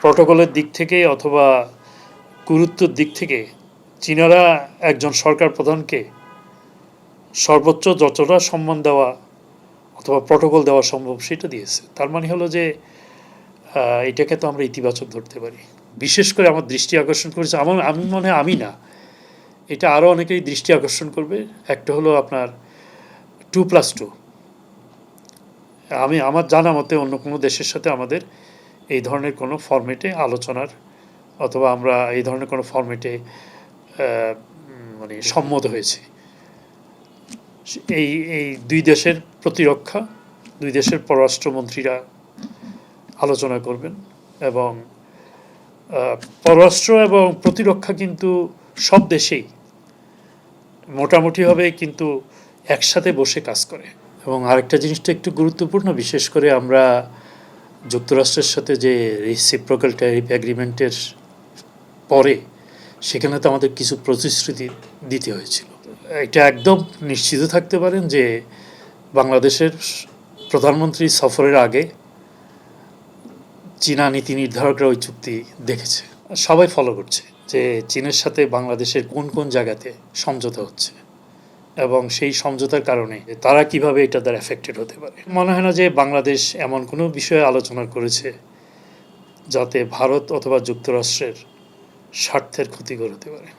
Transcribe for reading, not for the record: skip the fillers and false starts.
প্রটোকলের দিক থেকে অথবা গুরুত্বের দিক থেকে চীনারা একজন সরকার প্রধানকে সর্বোচ্চ যতটা সম্মান দেওয়া অথবা প্রটোকল দেওয়া সম্ভব সেটা দিয়েছে। তার মানে হলো যে এটাকে তো আমরা ইতিবাচক ধরতে পারি। বিশেষ করে আমার দৃষ্টি আকর্ষণ করেছে আমি মনে হয় আমি না, এটা আরও অনেকেই দৃষ্টি আকর্ষণ করবে। একটা হলো আপনার 2+2। আমার জানা মতে অন্য কোনো দেশের সাথে আমাদের এই ধরনের কোনো ফরম্যাটে আলোচনার অথবা আমরা এই ধরনের কোনো ফরম্যাটে মানে সম্মত হয়েছে। এই দুই দেশের প্রতিরক্ষা, দুই দেশের পররাষ্ট্রমন্ত্রীরা আলোচনা করবেন এবং পররাষ্ট্র এবং প্রতিরক্ষা কিন্তু সব দেশেই মোটামুটিভাবে কিন্তু একসাথে বসে কাজ করে। এবং আরেকটা জিনিসটা একটু গুরুত্বপূর্ণ, বিশেষ করে আমরা যুক্তরাষ্ট্রের সাথে যে রেসিপ্রোকাল ট্যারিফ এগ্রিমেন্টের পরে সেখানে তো আমাদের কিছু প্রতিশ্রুতি দিতে হয়েছিল। এটা একদম নিশ্চিত থাকতে পারেন যে বাংলাদেশের প্রধানমন্ত্রী সফরের আগে চীনা নীতি নির্ধারকরা ওই চুক্তি দেখেছে, সবাই ফলো করছে যে চীনের সাথে বাংলাদেশের কোন কোন জায়গাতে সমঝোতা হচ্ছে এবং সেই সমঝোতার কারণে তারা কিভাবে এটা দ্বারা এফেক্টেড হতে পারে। মনে হয় না যে বাংলাদেশ এমন কোনো বিষয়ে আলোচনা করেছে যাতে ভারত অথবা যুক্তরাষ্ট্রের স্বার্থের ক্ষতিকর হতে পারে।